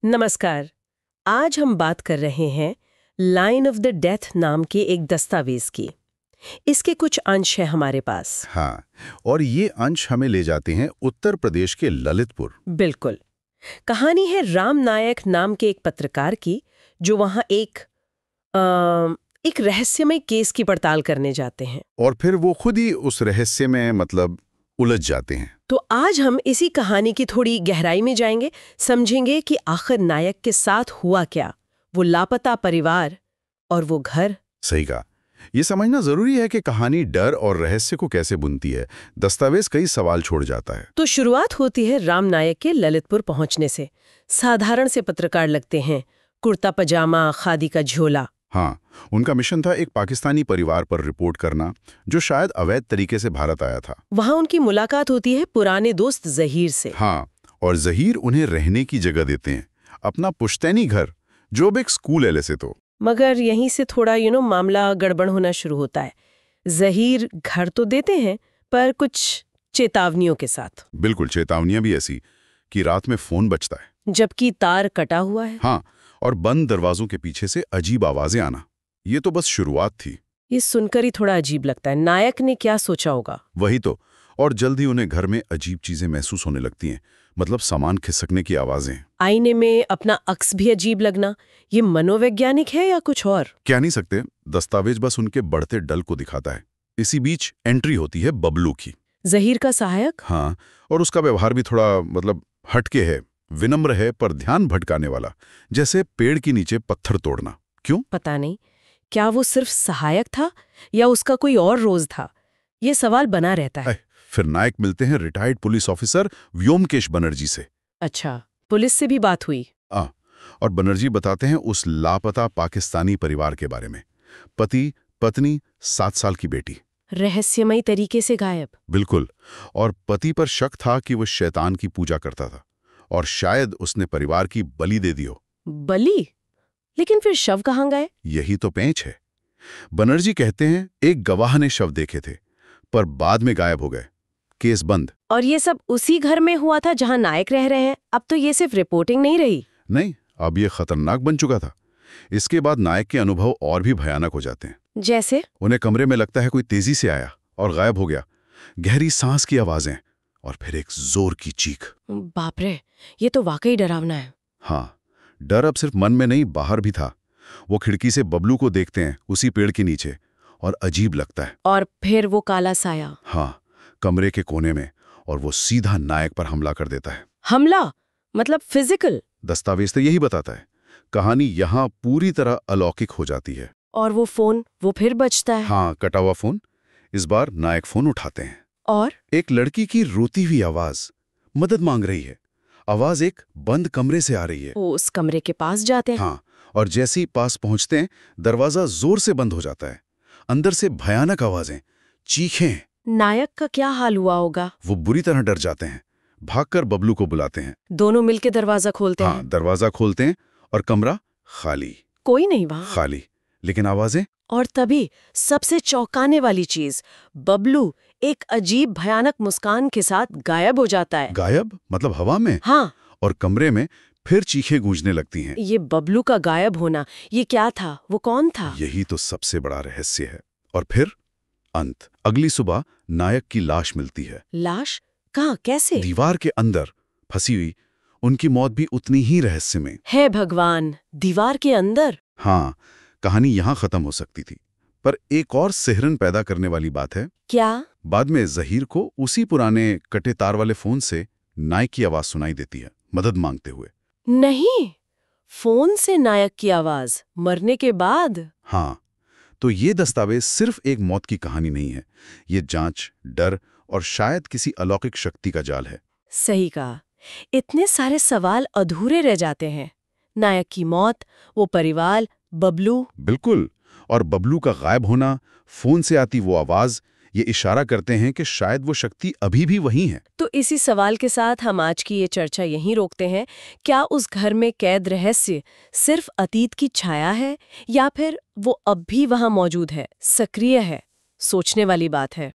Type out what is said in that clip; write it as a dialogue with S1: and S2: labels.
S1: नमस्कार। आज हम बात कर रहे हैं लाइन ऑफ द डेथ नाम के एक दस्तावेज की। इसके कुछ अंश है हमारे पास।
S2: हाँ, और ये अंश हमें ले जाते हैं उत्तर प्रदेश के ललितपुर।
S1: बिल्कुल। कहानी है राम नायक नाम के एक पत्रकार की, जो वहां एक रहस्यमय केस की पड़ताल करने जाते हैं।
S2: और फिर वो खुद ही उस रहस्य में उलझ जाते हैं।
S1: तो आज हम इसी कहानी की थोड़ी गहराई में जाएंगे, समझेंगे कि आखिर नायक के साथ हुआ क्या, वो लापता परिवार और वो घर।
S2: सही कहा। ये समझना जरूरी है कि कहानी डर और रहस्य को कैसे बुनती है। दस्तावेज कई सवाल छोड़ जाता है।
S1: तो शुरुआत होती है राम नायक के ललितपुर पहुंचने से। साधारण से पत्रकार लगते हैं, कुर्ता पजामा, खादी का झोला।
S2: हाँ, उनका मिशन था एक पाकिस्तानी परिवार पर रिपोर्ट करना, जो शायद अवैध तरीके से भारत आया था।
S1: वहां उनकी मुलाकात होती है पुराने दोस्त जहीर से।
S2: हाँ, और जहीर उन्हें रहने की जगह देते हैं, अपना पुश्तैनी घर, जो अब एक स्कूल है ऐसे तो।
S1: मगर यहीं से थोड़ा मामला गड़बड़ होना शुरू होता है। जहीर घर तो देते हैं, पर कुछ चेतावनियों के साथ।
S2: बिल्कुल, चेतावनियां भी ऐसी कि रात में फोन बजता है,
S1: जबकि तार कटा हुआ है।
S2: हाँ, और बंद दरवाजों के पीछे से अजीब आवाजें आना। ये तो बस शुरुआत थी।
S1: ये सुनकर ही थोड़ा अजीब लगता है। नायक ने क्या सोचा होगा?
S2: वही तो। और जल्द ही उन्हें घर में अजीब चीजें महसूस होने लगती हैं, सामान खिसकने की आवाजें।
S1: आईने में अपना अक्स भी अजीब लगना। ये मनोवैज्ञानिक है या कुछ और?
S2: क्या नहीं सकते, दस्तावेज बस उनके बढ़ते डल को दिखाता है। इसी बीच एंट्री होती है बबलू की,
S1: जहीर का सहायक।
S2: हाँ, और उसका व्यवहार भी थोड़ा हटके है, विनम्र है पर ध्यान भटकाने वाला, जैसे पेड़ के नीचे पत्थर तोड़ना। क्यों?
S1: पता नहीं। क्या वो सिर्फ सहायक था या उसका कोई और रोज था? ये सवाल बना रहता है।
S2: फिर नायक मिलते हैं retired police officer Byomkesh Banerjee से।
S1: अच्छा, पुलिस से भी बात हुई?
S2: और बनर्जी बताते हैं उस लापता पाकिस्तानी परिवार के बारे में। पति, पत्नी, 7 साल की बेटी।
S1: रहस्यमयी तरीके से गायब।
S2: बिल्कुल। और पति पर शक था कि वो शैतान की पूजा करता था, और शायद उसने परिवार की बलि दे दी हो।
S1: बलि? लेकिन फिर शव कहाँ गए?
S2: यही तो पेंच है। बनर्जी कहते हैं एक गवाह ने शव देखे थे, पर बाद में गायब हो गए। केस बंद।
S1: और ये सब उसी घर में हुआ था जहां नायक रह रहे हैं? अब तो ये सिर्फ रिपोर्टिंग नहीं रही।
S2: नहीं, अब ये खतरनाक बन चुका था। इसके बाद नायक के अनुभव और भी भयानक हो जाते हैं।
S1: जैसे?
S2: उन्हें कमरे में लगता है कोई तेजी से आया और गायब हो गया। गहरी सांस की आवाजें और फिर एक जोर की चीख।
S1: बाप रे, ये तो वाकई डरावना है।
S2: हाँ, डर अब सिर्फ मन में नहीं, बाहर भी था। वो खिड़की से बबलू को देखते हैं उसी पेड़ के नीचे, और अजीब लगता है।
S1: और फिर वो काला साया।
S2: हाँ, कमरे के कोने में, और वो सीधा नायक पर हमला कर देता है।
S1: हमला? मतलब फिजिकल?
S2: दस्तावेज तो यही बताता है। कहानी यहाँ पूरी तरह अलौकिक हो जाती है।
S1: और वो फोन, वो फिर बजता है।
S2: हाँ, कटा हुआ फोन। इस बार नायक फोन उठाते हैं,
S1: और
S2: एक लड़की की रोती हुई आवाज मदद मांग रही है। आवाज एक बंद कमरे से आ रही है।
S1: वो उस कमरे के पास जाते हैं।
S2: हाँ, और जैसे ही पास पहुंचते हैं, दरवाजा जोर से बंद हो जाता है। अंदर से भयानक आवाजें, चीखें।
S1: नायक का क्या हाल हुआ होगा?
S2: वो बुरी तरह डर जाते हैं, भागकर बबलू को बुलाते हैं।
S1: दोनों मिलके दरवाजा खोलते
S2: हाँ,
S1: हैं।
S2: दरवाजा खोलते हैं और कमरा खाली।
S1: कोई नहीं वहां।
S2: खाली, लेकिन आवाजें।
S1: और तभी सबसे चौंकाने वाली चीज, बबलू एक अजीब भयानक मुस्कान के साथ गायब हो जाता है।
S2: गायब? हवा में?
S1: हाँ।
S2: और कमरे में फिर चीखें गूंजने लगती हैं।
S1: ये बबलू का गायब होना, ये क्या था? वो कौन था?
S2: यही तो सबसे बड़ा रहस्य है। और फिर अंत। अगली सुबह नायक की लाश मिलती है।
S1: लाश? कहाँ? कैसे?
S2: दीवार के अंदर फंसी हुई। उनकी मौत भी उतनी ही रहस्यमय
S1: है। भगवान, दीवार के अंदर?
S2: हाँ, कहानी यहाँ खत्म हो सकती थी, पर एक और सिहरन पैदा करने वाली बात है।
S1: क्या?
S2: बाद में जहीर को उसी पुराने कटे तार वाले फोन से नायक की आवाज सुनाई देती है, मदद मांगते हुए।
S1: नहीं, फोन से नायक की आवाज मरने के बाद?
S2: हाँ, तो ये दस्तावेज सिर्फ एक मौत की कहानी नहीं है। ये जांच, डर और शायद किसी अलौकिक शक्ति का जाल है।
S1: सही कहा। इतने सारे सवाल अधूरे रह जाते हैं। नायक की मौत, वो परिवार, बबलू।
S2: बिल्कुल। और बबलू का गायब होना, फोन से आती वो आवाज, ये इशारा करते हैं कि शायद वो शक्ति अभी भी वहीं है।
S1: तो इसी सवाल के साथ हम आज की ये चर्चा यहीं रोकते हैं। क्या उस घर में कैद रहस्य सिर्फ अतीत की छाया है, या फिर वो अब भी वहां मौजूद है, सक्रिय है? सोचने वाली बात है।